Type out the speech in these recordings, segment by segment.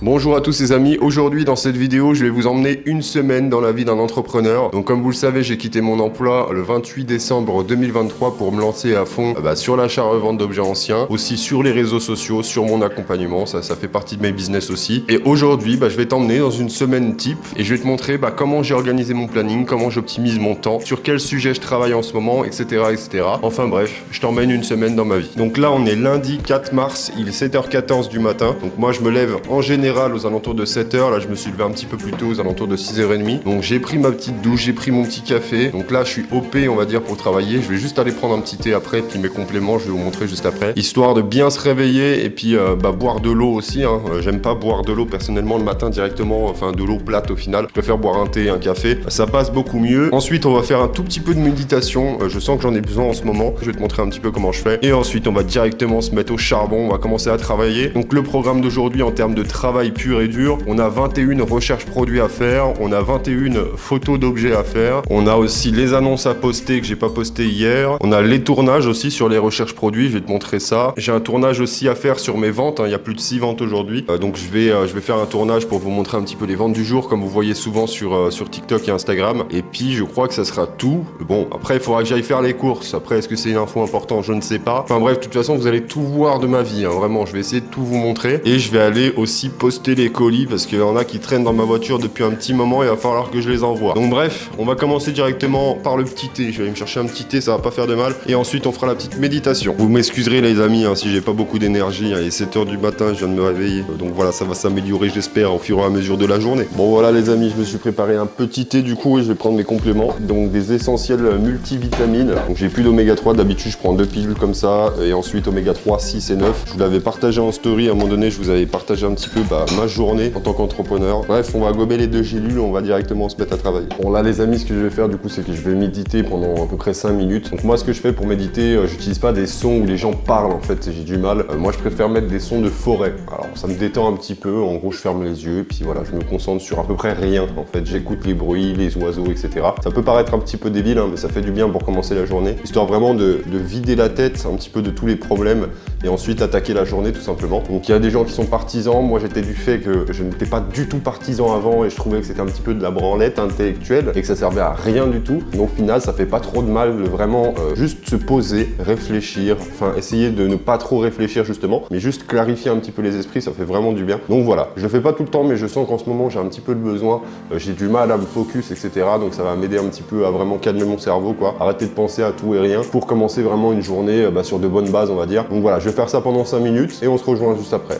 Bonjour à tous les amis, aujourd'hui dans cette vidéo je vais vous emmener une semaine dans la vie d'un entrepreneur. Donc comme vous le savez, j'ai quitté mon emploi le 28 décembre 2023 pour me lancer à fond sur l'achat-revente d'objets anciens, aussi sur les réseaux sociaux, sur mon accompagnement, ça fait partie de mes business aussi. Et aujourd'hui je vais t'emmener dans une semaine type et je vais te montrer comment j'ai organisé mon planning, comment j'optimise mon temps, sur quel sujet je travaille en ce moment, etc. etc. Enfin bref, je t'emmène une semaine dans ma vie. Donc là on est lundi 4 mars, il est 7h14 du matin, donc moi je me lève en général aux alentours de 7h, là je me suis levé un petit peu plus tôt aux alentours de 6h30, donc j'ai pris ma petite douche, j'ai pris mon petit café, donc là je suis OP on va dire pour travailler, je vais juste aller prendre un petit thé après, puis mes compléments je vais vous montrer juste après, histoire de bien se réveiller et puis boire de l'eau aussi, hein. J'aime pas boire de l'eau personnellement le matin directement, enfin de l'eau plate au final, je préfère boire un thé, un café, ça passe beaucoup mieux. Ensuite on va faire un tout petit peu de méditation, je sens que j'en ai besoin en ce moment, je vais te montrer un petit peu comment je fais, et ensuite on va directement se mettre au charbon, on va commencer à travailler. Donc le programme d'aujourd'hui en termes de travail pur et dur, on a 21 recherches produits à faire, on a 21 photos d'objets à faire, on a aussi les annonces à poster que j'ai pas posté hier, on a les tournages aussi sur les recherches produits, je vais te montrer ça. J'ai un tournage aussi à faire sur mes ventes, il y a plus de 6 ventes aujourd'hui, donc je vais faire un tournage pour vous montrer un petit peu les ventes du jour comme vous voyez souvent sur TikTok et Instagram, et puis je crois que ça sera tout. Bon, après il faudra que j'aille faire les courses, après est-ce que c'est une info importante, je ne sais pas. Enfin bref, de toute façon vous allez tout voir de ma vie, hein. Vraiment je vais essayer de tout vous montrer, et je vais aller aussi poster les colis parce qu'il y en a qui traînent dans ma voiture depuis un petit moment et il va falloir que je les envoie. Donc bref, on va commencer directement par le petit thé. Je vais aller me chercher un petit thé, ça va pas faire de mal, et ensuite on fera la petite méditation. Vous m'excuserez les amis si j'ai pas beaucoup d'énergie, il est 7h du matin, je viens de me réveiller, donc voilà, ça va s'améliorer j'espère au fur et à mesure de la journée. Bon voilà les amis, je me suis préparé un petit thé du coup et je vais prendre mes compléments, donc des essentiels multivitamines. Donc j'ai plus d'oméga 3, d'habitude je prends 2 pilules comme ça, et ensuite oméga 3, 6 et 9. Je vous l'avais partagé en story à un moment donné, je vous avais partagé un petit peu ma journée en tant qu'entrepreneur. Bref, on va gober les 2 gélules, on va directement se mettre à travailler. Bon là les amis, ce que je vais faire du coup, c'est que je vais méditer pendant à peu près 5 minutes. Donc moi ce que je fais pour méditer, j'utilise pas des sons où les gens parlent en fait, j'ai du mal. Moi je préfère mettre des sons de forêt. Alors ça me détend un petit peu, en gros je ferme les yeux, et puis voilà, je me concentre sur à peu près rien en fait. J'écoute les bruits, les oiseaux, etc. Ça peut paraître un petit peu débile, mais ça fait du bien pour commencer la journée. Histoire vraiment de vider la tête un petit peu de tous les problèmes, et ensuite attaquer la journée tout simplement. Donc il y a des gens qui sont partisans, moi j'étais du fait que je n'étais pas du tout partisan avant et je trouvais que c'était un petit peu de la branlette intellectuelle et que ça servait à rien du tout. Mais au final ça fait pas trop de mal de vraiment juste se poser, réfléchir, enfin essayer de ne pas trop réfléchir justement, mais juste clarifier un petit peu les esprits, ça fait vraiment du bien. Donc voilà, je le fais pas tout le temps, mais je sens qu'en ce moment j'ai un petit peu de besoin, j'ai du mal à me focus, etc. Donc ça va m'aider un petit peu à vraiment calmer mon cerveau, quoi, arrêter de penser à tout et rien pour commencer vraiment une journée sur de bonnes bases on va dire. Donc voilà, je vais faire ça pendant 5 minutes et on se rejoint juste après.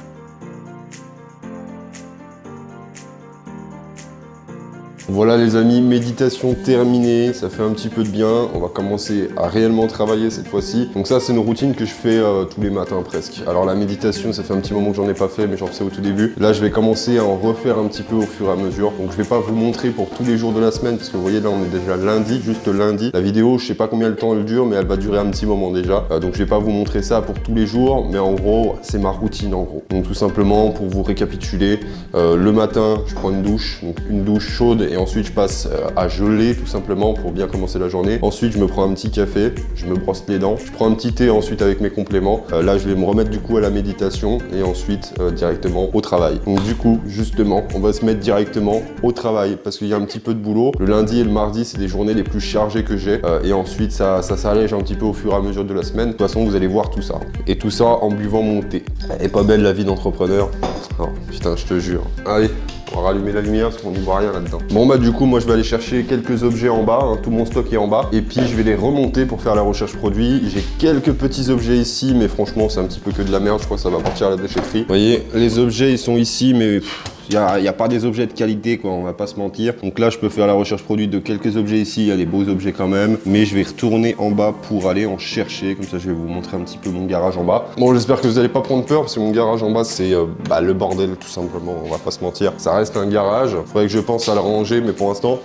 Voilà les amis, méditation terminée, ça fait un petit peu de bien, on va commencer à réellement travailler cette fois-ci. Donc ça c'est une routine que je fais tous les matins presque. Alors la méditation, ça fait un petit moment que j'en ai pas fait, mais j'en faisais au tout début. Là je vais commencer à en refaire un petit peu au fur et à mesure. Donc je vais pas vous montrer pour tous les jours de la semaine, parce que vous voyez là on est déjà lundi, juste lundi. La vidéo, je sais pas combien de temps elle dure, mais elle va durer un petit moment déjà. Donc je vais pas vous montrer ça pour tous les jours, mais en gros c'est ma routine en gros. Donc tout simplement pour vous récapituler, le matin je prends une douche, donc une douche chaude, et ensuite je passe à geler tout simplement pour bien commencer la journée. Ensuite je me prends un petit café, je me brosse les dents, je prends un petit thé ensuite avec mes compléments. Là je vais me remettre du coup à la méditation et ensuite directement au travail. Donc du coup justement on va se mettre directement au travail parce qu'il y a un petit peu de boulot. Le lundi et le mardi c'est des journées les plus chargées que j'ai et ensuite ça s'allège un petit peu au fur et à mesure de la semaine. De toute façon vous allez voir tout ça. Et tout ça en buvant mon thé. Elle est pas belle la vie d'entrepreneur. Oh, putain je te jure. Allez, on va rallumer la lumière parce qu'on n'y voit rien là-dedans. Bon bah du coup moi je vais aller chercher quelques objets en bas, tout mon stock est en bas, et puis je vais les remonter pour faire la recherche produit. J'ai quelques petits objets ici, mais franchement c'est un petit peu que de la merde, je crois que ça va partir à la déchetterie. Vous voyez, les objets ils sont ici, mais il n'y a pas des objets de qualité quoi, on va pas se mentir. Donc là je peux faire la recherche produit de quelques objets ici, il y a des beaux objets quand même, mais je vais retourner en bas pour aller en chercher, comme ça je vais vous montrer un petit peu mon garage en bas. Bon j'espère que vous n'allez pas prendre peur parce que mon garage en bas c'est le bordel tout simplement, on va pas se mentir. Ça reste un garage, faudrait que je pense à le ranger, mais pour l'instant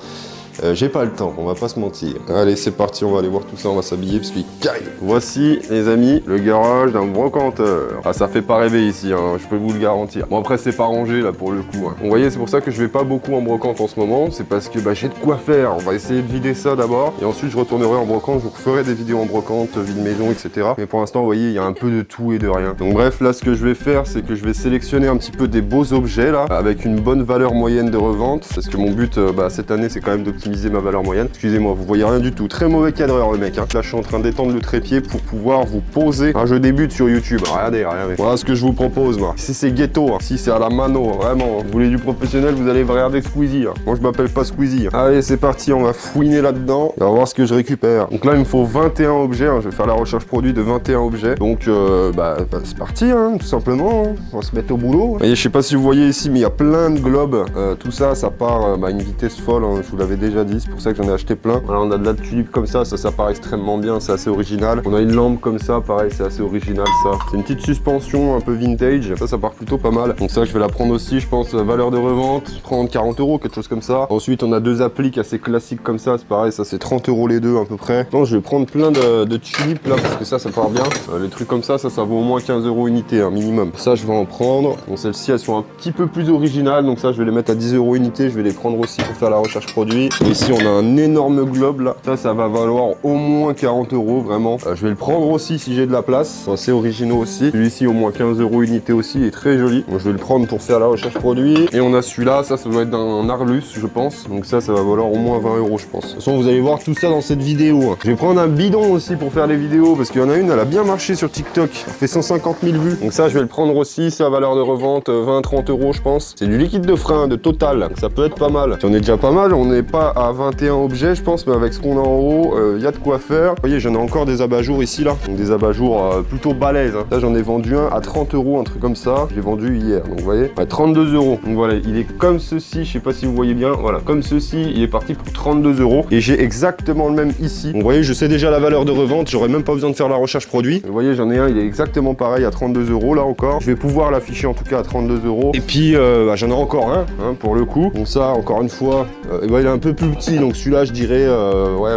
j'ai pas le temps, on va pas se mentir. Allez, c'est parti, on va aller voir tout ça, on va s'habiller parce qu'il caille. Voici, les amis, le garage d'un brocanteur. Ah, ça fait pas rêver ici, hein, je peux vous le garantir. Bon, après, c'est pas rangé, là, pour le coup. Hein. Vous voyez, c'est pour ça que je vais pas beaucoup en brocante en ce moment. C'est parce que bah, j'ai de quoi faire. On va essayer de vider ça d'abord. Et ensuite, je retournerai en brocante. Je vous referai des vidéos en brocante, vide maison, etc. Mais pour l'instant, vous voyez, il y a un peu de tout et de rien. Donc bref, là, ce que je vais faire, c'est que je vais sélectionner un petit peu des beaux objets, là, avec une bonne valeur moyenne de revente. Parce que mon but, cette année, c'est quand même d'optimiser ma valeur moyenne. Excusez-moi, vous voyez rien du tout. Très mauvais cadreur, le mec. Hein. Là, je suis en train d'étendre le trépied pour pouvoir vous poser un jeu débute sur YouTube. Regardez. Voilà ce que je vous propose, moi. Si c'est ghetto, hein. Si c'est à la mano, vraiment. Vous voulez du professionnel, vous allez regarder Squeezie. Hein. Moi, je m'appelle pas Squeezie. Hein. Allez, c'est parti, on va fouiner là-dedans. On va voir ce que je récupère. Donc là, il me faut 21 objets. Hein. Je vais faire la recherche produit de 21 objets. Donc, c'est parti, hein, tout simplement. Hein. On va se mettre au boulot. Et je sais pas si vous voyez ici, mais il y a plein de globes. Tout ça, ça part à une vitesse folle. Hein. Je vous l'avais déjà dit. C'est pour ça que j'en ai acheté plein. Voilà, on a de la tulipe comme ça. Ça part extrêmement bien. C'est assez original. On a une lampe comme ça. Pareil, c'est assez original, ça. C'est une petite suspension un peu vintage. Ça part plutôt pas mal. Donc ça, je vais la prendre aussi, je pense, valeur de revente, 30-40 euros, quelque chose comme ça. Ensuite, on a deux appliques assez classiques comme ça. C'est pareil, ça c'est 30 euros les deux à peu près. Non, je vais prendre plein de tulipes là, parce que ça part bien. Les trucs comme ça vaut au moins 15 euros unité, hein, minimum. Ça, je vais en prendre. Bon, celles-ci, elles sont un petit peu plus originales. Donc ça, je vais les mettre à 10 euros unité. Je vais les prendre aussi pour faire la recherche produit. Et ici, on a un énorme globe là. Ça va valoir au moins 40 euros, vraiment. Je vais le prendre aussi si j'ai de la place. C'est assez originaux aussi. Celui-ci, au moins 15 euros unité aussi, il est très joli. Bon, je vais le prendre pour faire la recherche produit. Et on a celui-là, ça doit être d'un Arlus, je pense. Donc ça va valoir au moins 20 euros, je pense. De toute façon, vous allez voir tout ça dans cette vidéo. Hein. Je vais prendre un bidon aussi pour faire les vidéos, parce qu'il y en a une, elle a bien marché sur TikTok. Elle fait 150 000 vues. Donc ça, je vais le prendre aussi. C'est à valeur de revente 20-30 euros, je pense. C'est du liquide de frein, de Total. Donc ça peut être pas mal. Si on est déjà pas mal, on n'est pas à 21 objets, je pense, mais avec ce qu'on a en haut, il y a de quoi faire. Vous voyez, j'en ai encore des abat-jours ici, là. Donc des abat-jours plutôt balèzes. Hein. Là, j'en ai vendu un à 30 euros, un truc comme ça. J'ai vendu hier. Donc vous voyez, 32 euros. Donc voilà, il est comme ceci. Je sais pas si vous voyez bien. Voilà, comme ceci, il est parti pour 32 euros. Et j'ai exactement le même ici. Donc vous voyez, je sais déjà la valeur de revente. J'aurais même pas besoin de faire la recherche produit. Vous voyez, j'en ai un, il est exactement pareil à 32 euros là encore. Je vais pouvoir l'afficher en tout cas à 32 euros. Et puis, j'en ai encore un, hein, pour le coup. Donc ça, encore une fois, il est un peu plus petit. Donc celui-là, je dirais,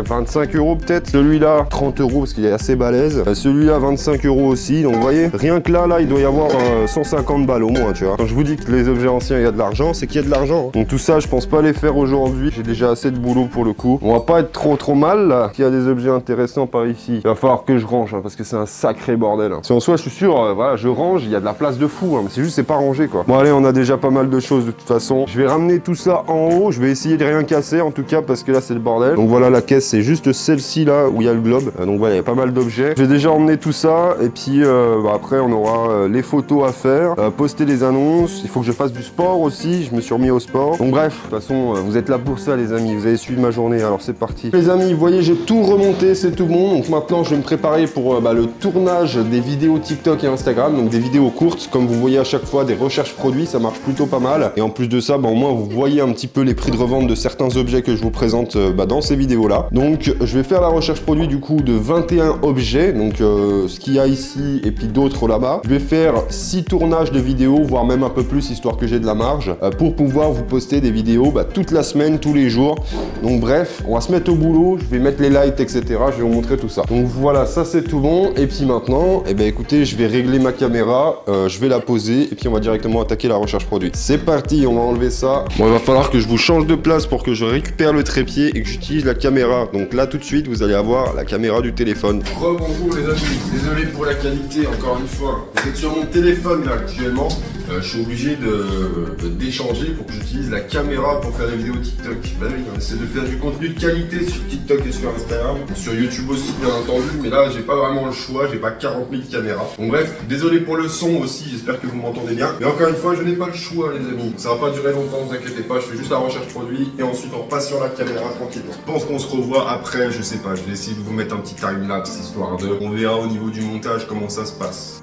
25 euros peut-être. Celui-là, 30 euros parce qu'il est assez balèze. Celui-là, 25 euros aussi. Donc vous voyez, rien que là, il doit y avoir 150 balles au moins, tu vois. Quand je vous dis que les objets anciens, il y a de l'argent, c'est qu'il y a de l'argent. Hein. Donc tout ça, je pense pas les faire aujourd'hui. J'ai déjà assez de boulot pour le coup. On va pas être trop mal là. S'il y a des objets intéressants par ici, il va falloir que je range, hein, parce que c'est un sacré bordel. Hein. Si en soi, je suis sûr, voilà, je range, il y a de la place de fou. Hein, mais c'est juste, c'est pas rangé quoi. Bon allez, on a déjà pas mal de choses de toute façon. Je vais ramener tout ça en haut. Je vais essayer de rien casser en tout cas, parce que là, c'est le bordel. Donc voilà, la caisse, c'est juste celle-ci là où il y a le globe. Donc voilà, il y a pas mal d'objets. Je vais déjà emmener tout ça et puis après, on aura les photos à faire, poster les annonces. Il faut que je fasse du sport aussi. Je me suis remis au sport. Donc bref, de toute façon, vous êtes là pour ça, les amis. Vous avez suivi ma journée. Alors c'est parti. Les amis, vous voyez, j'ai tout remonté, c'est tout bon. Donc maintenant, je vais me préparer pour le tournage des vidéos TikTok et Instagram. Donc des vidéos courtes, comme vous voyez à chaque fois, des recherches produits, ça marche plutôt pas mal. Et en plus de ça, au moins, vous voyez un petit peu les prix de revente de certains objets que je vous présente dans ces vidéos-là. Donc je vais faire la recherche produit du coup de 21 objets. Donc ce qu'il y a ici et puis d'autres là-bas. Je vais faire 6 tournages de vidéos, voire même un peu plus, histoire que j'ai de la marge, pour pouvoir vous poster des vidéos toute la semaine, tous les jours. Donc bref, on va se mettre au boulot, je vais mettre les lights, etc. Je vais vous montrer tout ça. Donc voilà, ça c'est tout bon. Et puis maintenant, écoutez, je vais régler ma caméra, je vais la poser et puis on va directement attaquer la recherche produit. C'est parti, on va enlever ça. Bon, il va falloir que je vous change de place pour que je récupère le trépied et que j'utilise la caméra. Donc là, tout de suite, vous allez avoir la caméra du téléphone. Rebonjour les amis, désolé pour la qualité, encore une fois. Vous êtes sur mon téléphone là actuellement. Je suis obligé de d'échanger pour que j'utilise la caméra pour faire les vidéos TikTok. Bah oui, on essaie de faire du contenu de qualité sur TikTok et sur Instagram. Sur YouTube aussi, bien entendu, mais là, j'ai pas vraiment le choix, j'ai pas 40 000 caméras. Donc bref, désolé pour le son aussi, j'espère que vous m'entendez bien. Mais encore une fois, je n'ai pas le choix, les amis. Ça va pas durer longtemps, ne vous inquiétez pas, je fais juste la recherche produit et ensuite on repasse sur la caméra tranquillement. Je pense qu'on se revoit après, je sais pas, je vais essayer de vous mettre un petit time-lapse, histoire de... On verra au niveau du montage comment ça se passe.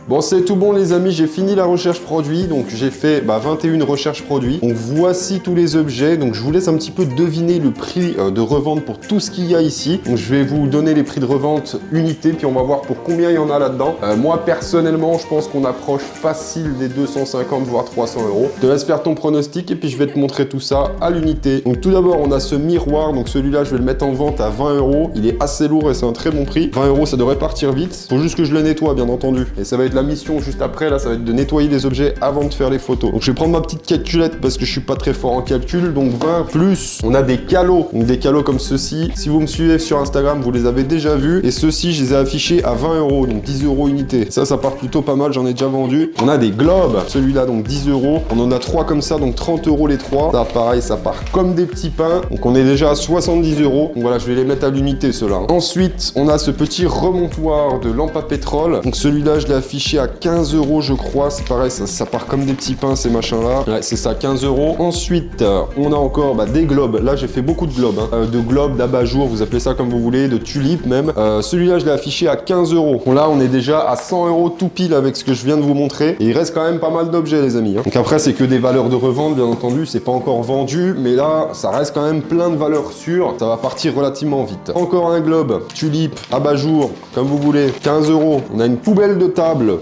Bon, c'est tout bon les amis, j'ai fini la recherche produit, donc j'ai fait 21 recherches produits. Donc voici tous les objets, donc je vous laisse un petit peu deviner le prix de revente pour tout ce qu'il y a ici. Donc je vais vous donner les prix de revente unité, puis on va voir pour combien il y en a là-dedans. Moi personnellement, je pense qu'on approche facile des 250 voire 300 euros. Je te laisse faire ton pronostic et puis je vais te montrer tout ça à l'unité. Donc tout d'abord, on a ce miroir, donc celui-là je vais le mettre en vente à 20 euros. Il est assez lourd et c'est un très bon prix. 20 euros, ça devrait partir vite. Faut juste que je le nettoie, bien entendu. Et ça va être la mission juste après, là, ça va être de nettoyer les objets avant de faire les photos. Donc je vais prendre ma petite calculette parce que je suis pas très fort en calcul. Donc 20 plus, on a des calots. Donc des calots comme ceux-ci. Si vous me suivez sur Instagram, vous les avez déjà vus. Et ceux-ci, je les ai affichés à 20 euros, donc 10 euros unité. Ça part plutôt pas mal, j'en ai déjà vendu. On a des globes, celui-là, donc 10 euros. On en a 3 comme ça, donc 30 euros les 3. Ça, pareil, ça part comme des petits pains. Donc on est déjà à 70 euros. Donc voilà, je vais les mettre à l'unité, ceux-là. Ensuite, on a ce petit remontoir de lampe à pétrole. Donc celui-là, je l'ai affiché à 15 euros, je crois. C'est pareil, ça part comme des petits pains, ces machins-là. Ouais, c'est ça, 15 euros. Ensuite, on a encore des globes. Là, j'ai fait beaucoup de globes. De globes, d'abat-jour, vous appelez ça comme vous voulez, de tulipes même. Celui-là, je l'ai affiché à 15 euros. Bon, là, on est déjà à 100 euros tout pile avec ce que je viens de vous montrer. Et il reste quand même pas mal d'objets, les amis. Donc après, c'est que des valeurs de revente, bien entendu. C'est pas encore vendu, mais là, ça reste quand même plein de valeurs sûres. Ça va partir relativement vite. Encore un globe, tulipe, abat-jour, comme vous voulez, 15 euros. On a une poubelle de table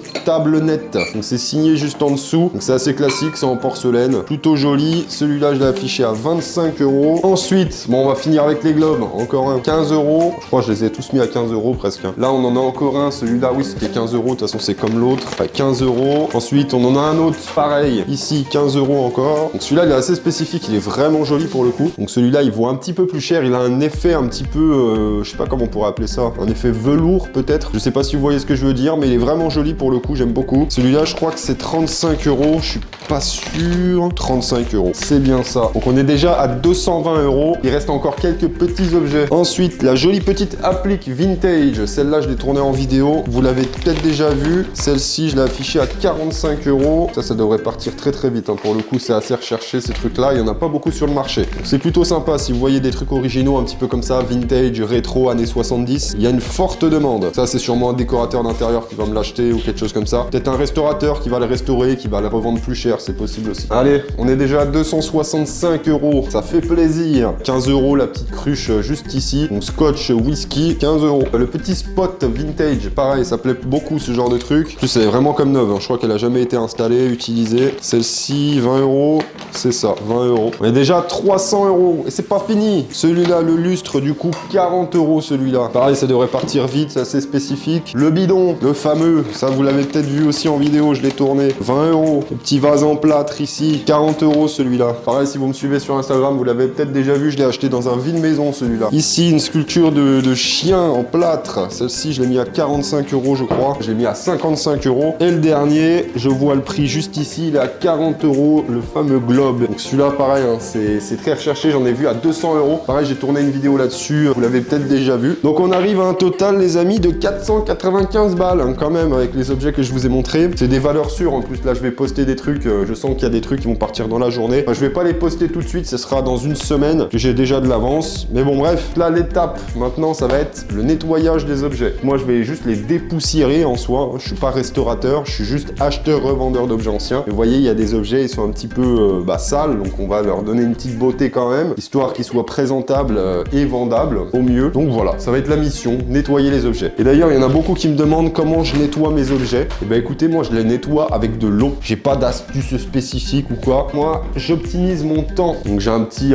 nette. Donc c'est signé juste en dessous. Donc c'est assez classique, c'est en porcelaine. Plutôt joli. Celui-là, je l'ai affiché à 25 euros. Ensuite, bon, on va finir avec les globes. Encore un, 15 euros. Je crois que je les ai tous mis à 15 euros presque. Là, on en a encore un. Celui-là, oui, c'était 15 euros. De toute façon, c'est comme l'autre. Enfin, 15 euros. Ensuite, on en a un autre. Pareil. Ici, 15 euros encore. Donc celui-là, il est assez spécifique. Il est vraiment joli pour le coup. Donc celui-là, il vaut un petit peu plus cher. Il a un effet un petit peu, je sais pas comment on pourrait appeler ça. Un effet velours peut-être. Je sais pas si vous voyez ce que je veux dire, mais il est vraiment joli pour le coup. J'aime beaucoup. Celui-là, je crois que c'est 35 euros. Je suis pas sûr. 35 euros. C'est bien ça. Donc on est déjà à 220 euros. Il reste encore quelques petits objets. Ensuite, la jolie petite applique vintage. Celle-là, je l'ai tournée en vidéo. Vous l'avez peut-être déjà vue. Celle-ci, je l'ai affichée à 45 euros. Ça devrait partir très très vite. Pour le coup, c'est assez recherché ces trucs-là. Il y en a pas beaucoup sur le marché. Donc c'est plutôt sympa. Si vous voyez des trucs originaux un petit peu comme ça, vintage, rétro, années 70, il y a une forte demande. Ça, c'est sûrement un décorateur d'intérieur qui va me l'acheter ou quelque chose comme ça. Peut-être un restaurateur qui va le restaurer, qui va le revendre plus cher. C'est possible aussi. Allez, on est déjà à 265 euros. Ça fait plaisir. 15 euros la petite cruche juste ici. Donc scotch, whisky, 15 euros. Le petit spot vintage, pareil, ça plaît beaucoup ce genre de truc. En plus, elle est vraiment comme neuve. Je crois qu'elle a jamais été installée, utilisée. Celle-ci, 20 euros. C'est ça, 20 euros. On est déjà à 300 euros. Et c'est pas fini. Celui-là, le lustre, du coup, 40 euros celui-là. Pareil, ça devrait partir vite, c'est assez spécifique. Le bidon, le fameux, ça vous l'avez peut-être vu aussi en vidéo, je l'ai tourné. 20 euros. Le petit vase en plâtre ici, 40 euros celui-là. Pareil, si vous me suivez sur Instagram, vous l'avez peut-être déjà vu, je l'ai acheté dans un vide-maison celui-là. Ici, une sculpture de chien en plâtre. Celle-ci, je l'ai mis à 45 euros, je crois. Je l'ai mis à 55 euros. Et le dernier, je vois le prix juste ici, il est à 40 euros, le fameux globe. Donc celui-là, pareil, hein, c'est très recherché, j'en ai vu à 200 euros. Pareil, j'ai tourné une vidéo là-dessus, vous l'avez peut-être déjà vu. Donc on arrive à un total, les amis, de 495 balles, hein, quand même, avec les objets que je vous ai montrés. C'est des valeurs sûres, en plus, là, je vais poster des trucs, je sens qu'il y a des trucs qui vont partir dans la journée. Enfin, je vais pas les poster tout de suite, ce sera dans une semaine, que j'ai déjà de l'avance. Mais bon, bref, là, l'étape, maintenant, ça va être le nettoyage des objets. Moi, je vais juste les dépoussiérer en soi. Je suis pas restaurateur, je suis juste acheteur-revendeur d'objets anciens. Et vous voyez, il y a des objets, ils sont un petit peu sales, donc on va leur donner une petite beauté quand même, histoire qu'ils soient présentables et vendables au mieux. Donc voilà, ça va être la mission, nettoyer les objets. Et d'ailleurs, il y en a beaucoup qui me demandent comment je nettoie mes objets. Et ben écoutez, moi je les nettoie avec de l'eau. J'ai pas d'astuce spécifique ou quoi. Moi, j'optimise mon temps. Donc j'ai un petit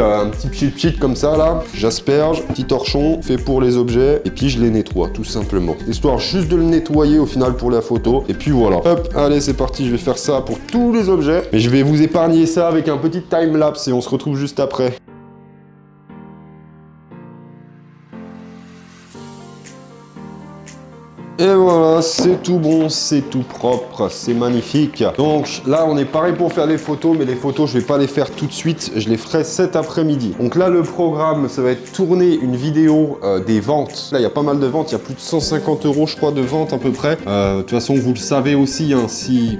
pchit comme ça là. J'asperge, petit torchon fait pour les objets et puis je les nettoie tout simplement. Histoire juste de le nettoyer au final pour la photo. Et puis voilà. Hop, allez c'est parti, je vais faire ça pour tous les objets. Mais je vais vous épargner ça avec un petit time-lapse et on se retrouve juste après. Et voilà, c'est tout bon, c'est tout propre, c'est magnifique. Donc là, on est pareil pour faire les photos, mais les photos, je vais pas les faire tout de suite, je les ferai cet après-midi. Donc là, le programme, ça va être tourner une vidéo des ventes. Là, il y a pas mal de ventes, il y a plus de 150 euros, je crois, de ventes à peu près. De toute façon, vous le savez aussi, hein,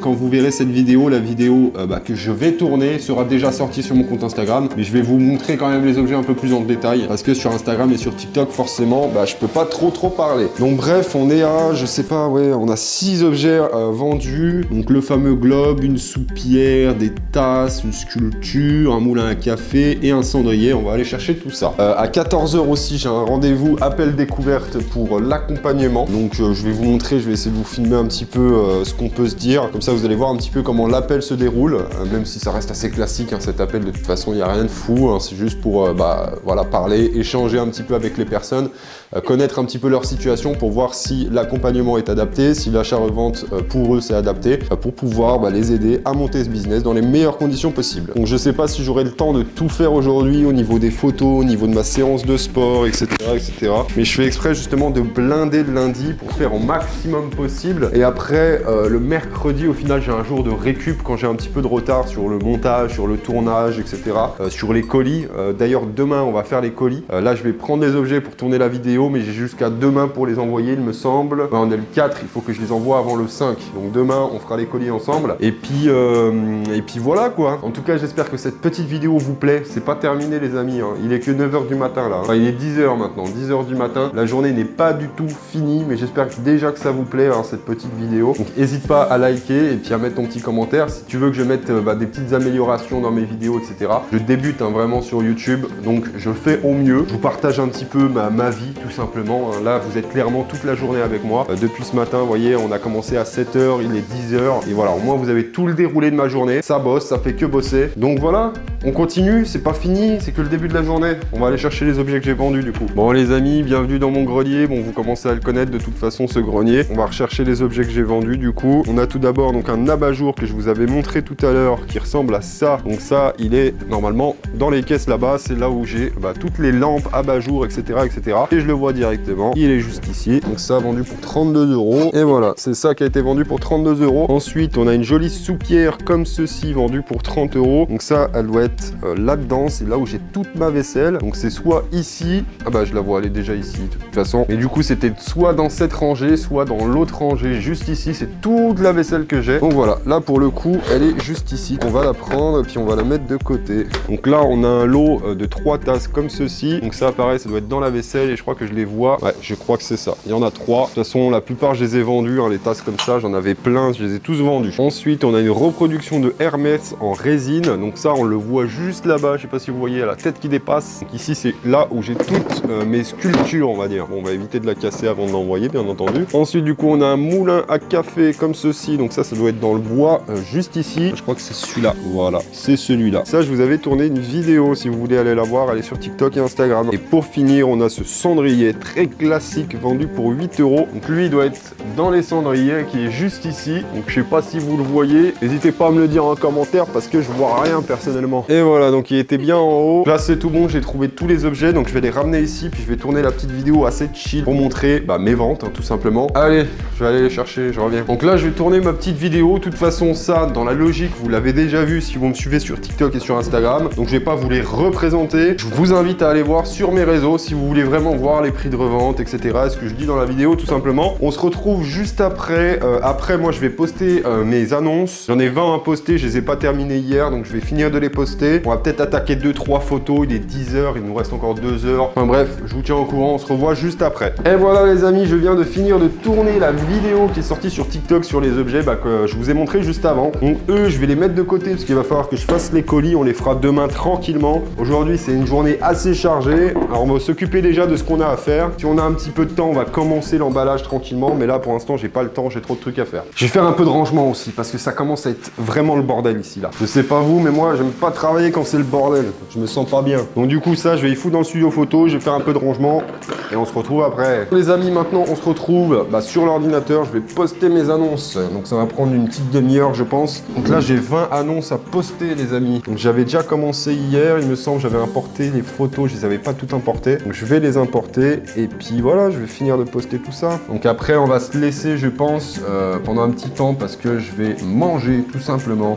quand vous verrez cette vidéo, la vidéo que je vais tourner sera déjà sortie sur mon compte Instagram. Mais je vais vous montrer quand même les objets un peu plus en détail, parce que sur Instagram et sur TikTok, forcément, je peux pas trop parler. Donc bref, on est à là, je sais pas, ouais, on a 6 objets vendus. Donc le fameux globe, une soupière, des tasses, une sculpture, un moulin à café et un cendrier. On va aller chercher tout ça. À 14 h aussi, j'ai un rendez-vous appel découverte pour l'accompagnement. Donc je vais vous montrer, je vais essayer de vous filmer un petit peu ce qu'on peut se dire. Comme ça, vous allez voir un petit peu comment l'appel se déroule. Même si ça reste assez classique, hein, cet appel, de toute façon, il n'y a rien de fou. Hein, c'est juste pour voilà, parler, échanger un petit peu avec les personnes, connaître un petit peu leur situation pour voir si l'accompagnement est adapté, si l'achat-revente pour eux c'est adapté, pour pouvoir les aider à monter ce business dans les meilleures conditions possibles. Donc je sais pas si j'aurai le temps de tout faire aujourd'hui au niveau des photos, au niveau de ma séance de sport, etc. etc. Mais je fais exprès justement de blinder le lundi pour faire au maximum possible. Et après, le mercredi, au final, j'ai un jour de récup quand j'ai un petit peu de retard sur le montage, sur le tournage, etc. Sur les colis. D'ailleurs, demain, on va faire les colis. Là, je vais prendre des objets pour tourner la vidéo, mais j'ai jusqu'à demain pour les envoyer, il me semble. Enfin, on est le 4, il faut que je les envoie avant le 5. Donc demain, on fera les colis ensemble. Et puis voilà quoi. En tout cas, j'espère que cette petite vidéo vous plaît. C'est pas terminé les amis, hein. Il est que 9 h du matin là. Enfin, il est 10 h maintenant, 10 h du matin. La journée n'est pas du tout finie, mais j'espère déjà que ça vous plaît, hein, cette petite vidéo. Donc n'hésite pas à liker et puis à mettre ton petit commentaire. Si tu veux que je mette des petites améliorations dans mes vidéos, etc. Je débute vraiment sur YouTube, donc je fais au mieux. Je vous partage un petit peu ma vie, tout simplement. Là, vous êtes clairement toute la journée avec moi. Depuis ce matin, vous voyez, on a commencé à 7 h, il est 10 h. Et voilà, au moins vous avez tout le déroulé de ma journée. Ça bosse, ça fait que bosser. Donc voilà, on continue, c'est pas fini, c'est que le début de la journée. On va aller chercher les objets que j'ai vendus du coup. Bon les amis, bienvenue dans mon grenier. Bon, vous commencez à le connaître de toute façon, ce grenier. On va rechercher les objets que j'ai vendus du coup. On a tout d'abord donc un abat-jour que je vous avais montré tout à l'heure qui ressemble à ça. Donc ça, il est normalement dans les caisses là-bas. C'est là où j'ai toutes les lampes, abat-jour, etc., etc. Et je le vois directement. Il est juste ici. Donc ça, vendu pour 32 €. Et voilà, c'est ça qui a été vendu pour 32 €. Ensuite, on a une jolie soupière comme ceci, vendue pour 30 €. Donc ça, elle doit être là-dedans. C'est là où j'ai toute ma vaisselle. Donc c'est soit ici. Ah bah, je la vois, elle est déjà ici de toute façon. Et du coup, c'était soit dans cette rangée, soit dans l'autre rangée, juste ici. C'est toute la vaisselle que j'ai. Donc voilà, là pour le coup, elle est juste ici. On va la prendre et puis on va la mettre de côté. Donc là, on a un lot de 3 tasses comme ceci. Donc ça, pareil, ça doit être dans la vaisselle et je crois que je les vois. Ouais, je crois que c'est ça. Il y en a 3. De toute façon, la plupart, je les ai vendus, hein, les tasses comme ça. J'en avais plein, je les ai tous vendus. Ensuite, on a une reproduction de Hermès en résine. Donc ça, on le voit juste là-bas. Je sais pas si vous voyez la tête qui dépasse. Donc ici, c'est là où j'ai toutes mes sculptures, on va dire. Bon, on va éviter de la casser avant de l'envoyer, bien entendu. Ensuite, du coup, on a un moulin à café comme ceci. Donc ça doit être dans le bois, juste ici. Je crois que c'est celui-là. Voilà, c'est celui-là. Ça, je vous avais tourné une vidéo. Si vous voulez aller la voir, elle est sur TikTok et Instagram. Et pour finir, on a ce cendrier très classique vendu pour 8 €. Donc lui, il doit être dans les cendriers qui est juste ici. Donc je sais pas si vous le voyez. N'hésitez pas à me le dire en commentaire parce que je vois rien personnellement. Et voilà, donc il était bien en haut. Là, c'est tout bon. J'ai trouvé tous les objets. Donc je vais les ramener ici. Puis je vais tourner la petite vidéo assez chill pour montrer mes ventes, hein, tout simplement. Allez, je vais aller les chercher. Je reviens. Donc là, je vais tourner ma petite vidéo. De toute façon, ça, dans la logique, vous l'avez déjà vu si vous me suivez sur TikTok et sur Instagram. Donc je vais pas vous les représenter. Je vous invite à aller voir sur mes réseaux si vous voulez vraiment voir les prix de revente, etc. Ce que je dis dans la vidéo, tout simplement. On se retrouve juste après. Après, moi, je vais poster mes annonces. J'en ai 20 à poster. Je les ai pas terminées hier, donc je vais finir de les poster. On va peut-être attaquer 2-3 photos. Il est 10 h. Il nous reste encore 2 heures. Enfin bref, je vous tiens au courant. On se revoit juste après. Et voilà, les amis, je viens de finir de tourner la vidéo qui est sortie sur TikTok sur les objets que je vous ai montré juste avant. Donc eux, je vais les mettre de côté parce qu'il va falloir que je fasse les colis. On les fera demain tranquillement. Aujourd'hui, c'est une journée assez chargée. Alors, on va s'occuper déjà de ce qu'on a à faire. Si on a un petit peu de temps, on va commencer l'emballage tranquillement. Mais là, pour l'instant, j'ai pas le temps. J'ai trop de trucs à faire. Je vais faire un peu de rangement aussi parce que ça commence à être vraiment le bordel ici, là. Je sais pas vous, mais moi, j'aime pas travailler quand c'est le bordel. Je me sens pas bien. Donc du coup, ça, je vais y foutre dans le studio photo. Je vais faire un peu de rangement et on se retrouve après. Les amis, maintenant, on se retrouve sur l'ordinateur. Je vais poster mes annonces. Donc ça va prendre une petite demi-heure, je pense. Donc là, j'ai 20 annonces à poster, les amis. Donc j'avais déjà commencé hier, il me semble. J'avais importé les photos. Je les avais pas toutes importées. Donc je vais les importer et puis voilà, je vais finir de poster tout ça. Donc après, on va se laisser, je pense, pendant un petit temps parce que je vais manger tout simplement.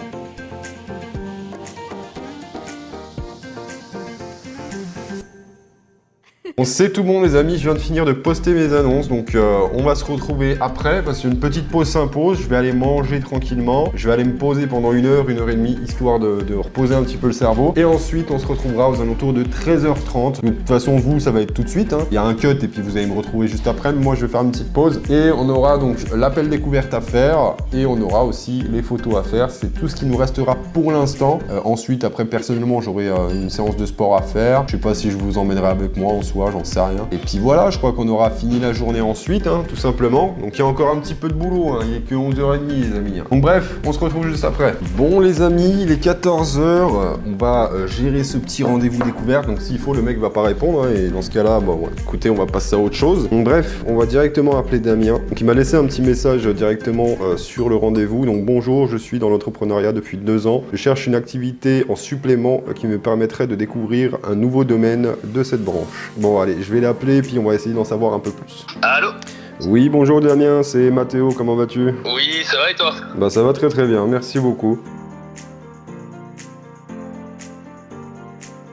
Bon, c'est tout bon les amis, je viens de finir de poster mes annonces, donc on va se retrouver après parce qu'une petite pause s'impose, je vais aller manger tranquillement, je vais aller me poser pendant 1 heure et demie, histoire de reposer un petit peu le cerveau, et ensuite on se retrouvera aux alentours de 13h30, de toute façon vous ça va être tout de suite, hein. Il y a un cut et puis vous allez me retrouver juste après, mais moi je vais faire une petite pause, et on aura donc l'appel découverte à faire, et on aura aussi les photos à faire, c'est tout ce qui nous restera pour l'instant. Ensuite après personnellement j'aurai une séance de sport à faire, je sais pas si je vous emmènerai avec moi en soi, j'en sais rien. Et puis voilà, je crois qu'on aura fini la journée ensuite, hein, tout simplement. Donc il y a encore un petit peu de boulot, hein. Il est que 11h30 les amis. Donc bref, on se retrouve juste après. Bon les amis, il est 14h, on va gérer ce petit rendez-vous découverte. Donc s'il faut, le mec va pas répondre, hein, et dans ce cas-là, bon, écoutez, on va passer à autre chose. Donc bref, on va directement appeler Damien. Donc il m'a laissé un petit message directement sur le rendez-vous. Donc bonjour, je suis dans l'entrepreneuriat depuis 2 ans. Je cherche une activité en supplément qui me permettrait de découvrir un nouveau domaine de cette branche. Bon allez, je vais l'appeler puis on va essayer d'en savoir un peu plus. Allô? Oui, bonjour Damien, c'est Mathéo, comment vas-tu? Oui, ça va et toi? Bah ça va très très bien, merci beaucoup.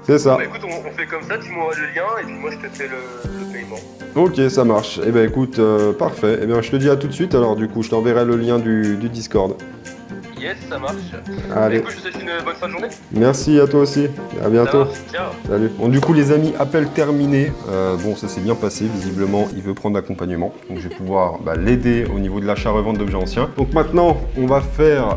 C'est ça. Bah écoute, on fait comme ça, tu m'envoies le lien et puis moi je te fais le paiement. Ok, ça marche. Eh ben écoute, parfait. Eh bien je te dis à tout de suite alors du coup, je t'enverrai le lien du Discord. Yes, ça marche. Allez. Bah, écoute, je te souhaite une bonne fin de journée. Merci à toi aussi. À bientôt. Ça marche, ciao. Salut. Bon, du coup, les amis, appel terminé. Bon, ça s'est bien passé. Visiblement, il veut prendre l'accompagnement. Donc, je vais pouvoir l'aider au niveau de l'achat-revente d'objets anciens. Donc, maintenant, on va faire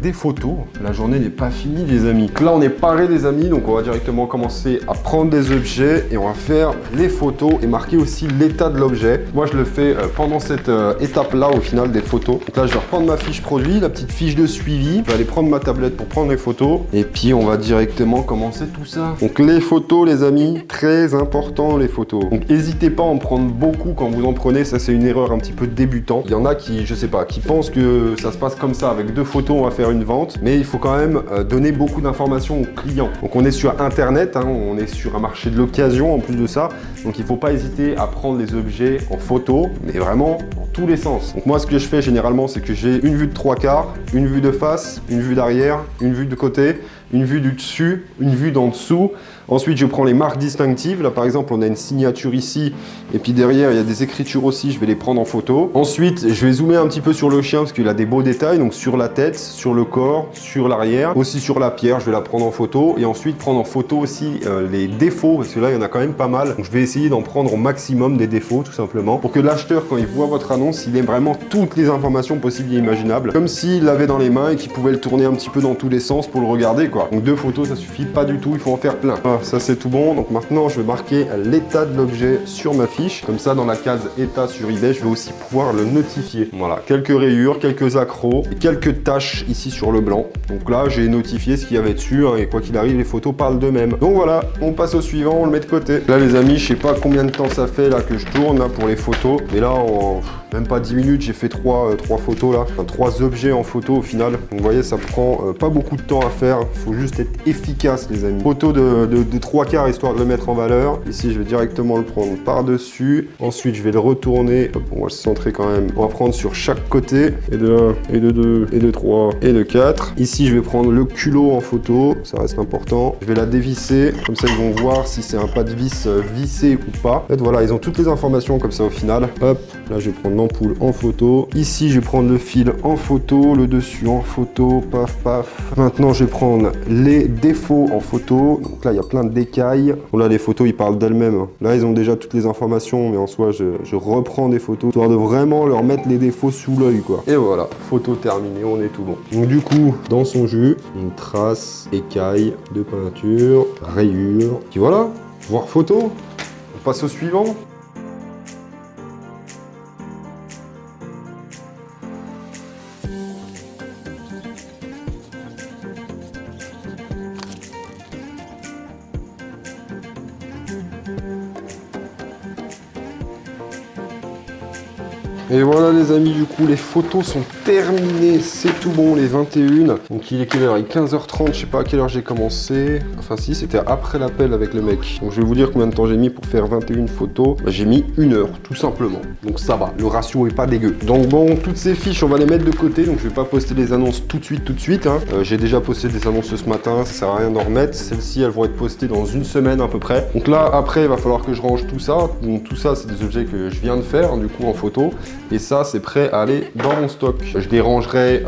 des photos. La journée n'est pas finie, les amis. Donc, là, on est paré, les amis. Donc, on va directement commencer à prendre des objets et on va faire les photos et marquer aussi l'état de l'objet. Moi, je le fais pendant cette étape-là, au final, des photos. Donc, là, je vais reprendre ma fiche produit, la petite fiche de suivi. Je vais aller prendre ma tablette pour prendre les photos. Et puis, on va directement commencer tout ça. Donc, les photos, les amis, très important, les photos. Donc, n'hésitez pas à en prendre beaucoup quand vous en prenez. Ça, c'est une erreur un petit peu débutant. Il y en a qui, je sais pas, qui pensent que ça se passe comme ça. Avec 2 photos, on va faire une vente. Mais il faut quand même donner beaucoup d'informations aux clients. Donc, on est sur Internet, hein, on est sur un marché de l'occasion en plus de ça. Donc, il faut pas hésiter à prendre les objets en photo, mais vraiment dans tous les sens. Donc, moi, ce que je fais généralement, c'est que j'ai une vue de 3/4, une vue de face, une vue d'arrière, une vue de côté, une vue du dessus, une vue d'en dessous. Ensuite, je prends les marques distinctives. Là, par exemple, on a une signature ici. Et puis derrière, il y a des écritures aussi. Je vais les prendre en photo. Ensuite, je vais zoomer un petit peu sur le chien parce qu'il a des beaux détails. Donc, sur la tête, sur le corps, sur l'arrière. Aussi sur la pierre, je vais la prendre en photo. Et ensuite, prendre en photo aussi les défauts. Parce que là, il y en a quand même pas mal. Donc, je vais essayer d'en prendre au maximum des défauts, tout simplement. Pour que l'acheteur, quand il voit votre annonce, il ait vraiment toutes les informations possibles et imaginables. Comme s'il l'avait dans les mains et qu'il pouvait le tourner un petit peu dans tous les sens pour le regarder, quoi. Donc, 2 photos, ça suffit pas du tout. Il faut en faire plein. Voilà, ça, c'est tout bon. Donc maintenant, je vais marquer l'état de l'objet sur ma fiche. Comme ça, dans la case état sur eBay, je vais aussi pouvoir le notifier. Voilà, quelques rayures, quelques accros et quelques taches ici sur le blanc. Donc là, j'ai notifié ce qu'il y avait dessus, hein, et quoi qu'il arrive, les photos parlent d'eux-mêmes. Donc voilà, on passe au suivant, on le met de côté. Là, les amis, je sais pas combien de temps ça fait là que je tourne là, pour les photos. Mais là, en même pas 10 minutes, j'ai fait 3 photos là. Enfin, 3 objets en photo au final. Donc vous voyez, ça prend pas beaucoup de temps à faire. Faut juste être efficace, les amis. Photo de 3/4 histoire de le mettre en valeur. Ici, je vais directement le prendre par-dessus. Ensuite, je vais le retourner. Hop, on va le centrer quand même. On va prendre sur chaque côté. Et de 1, et de 2, et de 3, et de 4. Ici, je vais prendre le culot en photo. Ça reste important. Je vais la dévisser. Comme ça, ils vont voir si c'est un pas de vis vissé ou pas. En fait, voilà, ils ont toutes les informations comme ça au final. Hop, là, je vais prendre l'ampoule en photo. Ici, je vais prendre le fil en photo. Le dessus en photo. Paf, paf. Maintenant, je vais prendre les défauts en photo. Donc là, il y a plein de décailles. Bon, là, les photos, ils parlent d'elles-mêmes. Là, ils ont déjà toutes les informations, mais en soi, je reprends des photos, histoire de vraiment leur mettre les défauts sous l'œil, quoi. Et voilà, photo terminée, on est tout bon. Donc du coup, dans son jus, une trace, écaille de peinture, rayure. Puis voilà, voir photo. On passe au suivant. Et voilà les amis, du coup les photos sont terminées, c'est tout bon, les 21. Donc il est quelle heure? Il est 15h30, je sais pas à quelle heure j'ai commencé. Enfin si, c'était après l'appel avec le mec. Donc je vais vous dire combien de temps j'ai mis pour faire 21 photos. Bah, j'ai mis 1 heure, tout simplement. Donc ça va, le ratio est pas dégueu. Donc bon, toutes ces fiches, on va les mettre de côté. Donc je vais pas poster les annonces tout de suite. Hein. J'ai déjà posté des annonces ce matin, ça sert à rien d'en remettre. Celles-ci, elles vont être postées dans une semaine à peu près. Donc là, après, il va falloir que je range tout ça. Donc tout ça, c'est des objets que je viens de faire, du coup, en photo. Et ça, c'est prêt à aller dans mon stock. Je les rangerai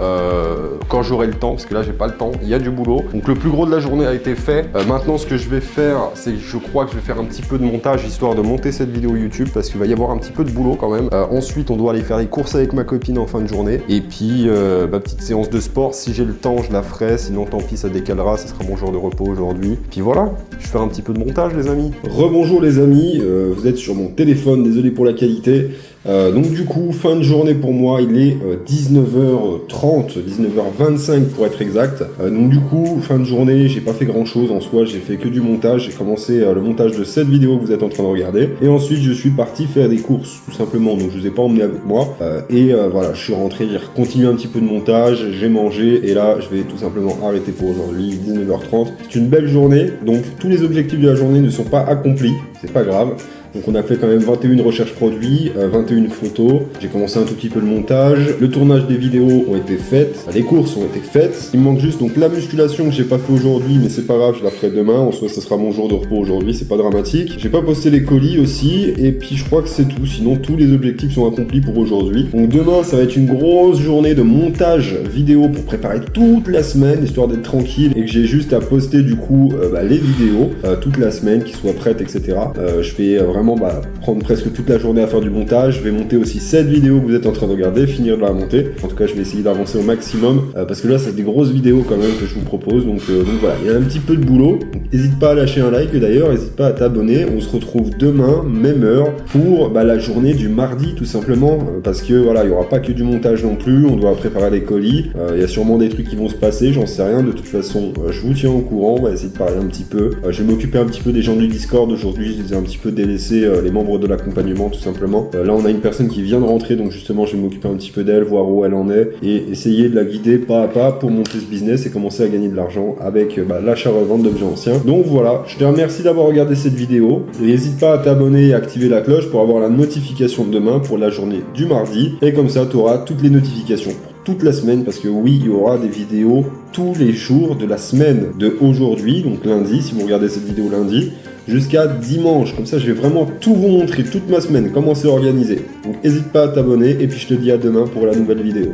quand j'aurai le temps, parce que là, j'ai pas le temps. Il y a du boulot. Donc le plus gros de la journée a été fait. Maintenant, ce que je vais faire, c'est que je crois que je vais faire un petit peu de montage, histoire de monter cette vidéo YouTube, parce qu'il va y avoir un petit peu de boulot quand même. Ensuite, on doit aller faire les courses avec ma copine en fin de journée. Et puis, ma petite séance de sport, si j'ai le temps, je la ferai. Sinon, tant pis, ça décalera. Ça sera mon jour de repos aujourd'hui. Puis voilà, je vais faire un petit peu de montage, les amis. Rebonjour, les amis. Vous êtes sur mon téléphone. Désolé pour la qualité. Donc du coup, fin de journée pour moi, il est 19h30, 19h25 pour être exact. Donc du coup, fin de journée, j'ai pas fait grand chose en soi, j'ai fait que du montage. J'ai commencé le montage de cette vidéo que vous êtes en train de regarder. Et ensuite, je suis parti faire des courses, tout simplement. Donc je vous ai pas emmené avec moi. Voilà, je suis rentré, j'ai continué un petit peu de montage, j'ai mangé. Et là, je vais tout simplement arrêter pour aujourd'hui, 19h30. C'est une belle journée, donc tous les objectifs de la journée ne sont pas accomplis, c'est pas grave. Donc on a fait quand même 21 recherches produits, 21 photos. J'ai commencé un tout petit peu le montage. Le tournage des vidéos ont été faites. Les courses ont été faites. Il me manque juste donc la musculation que j'ai pas fait aujourd'hui, mais c'est pas grave, je la ferai demain. En soi, ça sera mon jour de repos aujourd'hui, c'est pas dramatique. J'ai pas posté les colis aussi. Et puis je crois que c'est tout. Sinon, tous les objectifs sont accomplis pour aujourd'hui. Donc demain, ça va être une grosse journée de montage vidéo pour préparer toute la semaine, histoire d'être tranquille et que j'ai juste à poster du coup les vidéos toute la semaine, qui soient prêtes, etc. Je vais vraiment prendre presque toute la journée à faire du montage. Je vais monter aussi cette vidéo que vous êtes en train de regarder, finir de la monter. En tout cas, je vais essayer d'avancer au maximum parce que là, c'est des grosses vidéos quand même que je vous propose. Donc voilà, il y a un petit peu de boulot. N'hésite pas à lâcher un like d'ailleurs, n'hésite pas à t'abonner. On se retrouve demain, même heure, pour la journée du mardi tout simplement. Parce que voilà, il n'y aura pas que du montage non plus. On doit préparer les colis. Il y a sûrement des trucs qui vont se passer, j'en sais rien. De toute façon, je vous tiens au courant. On va essayer de parler un petit peu. Je vais m'occuper un petit peu des gens du Discord aujourd'hui. Je les ai un petit peu délaissés, les membres de l'accompagnement tout simplement. Là on a une personne qui vient de rentrer, donc justement je vais m'occuper un petit peu d'elle, voir où elle en est et essayer de la guider pas à pas pour monter ce business et commencer à gagner de l'argent avec l'achat-revente d'objets anciens. Donc voilà, je te remercie d'avoir regardé cette vidéo. N'hésite pas à t'abonner et à activer la cloche pour avoir la notification de demain pour la journée du mardi, et comme ça tu auras toutes les notifications toute la semaine, parce que oui, il y aura des vidéos tous les jours de la semaine de aujourd'hui, donc lundi, si vous regardez cette vidéo lundi, jusqu'à dimanche. Comme ça, je vais vraiment tout vous montrer toute ma semaine, comment c'est organisé. Donc n'hésite pas à t'abonner, et puis je te dis à demain pour la nouvelle vidéo.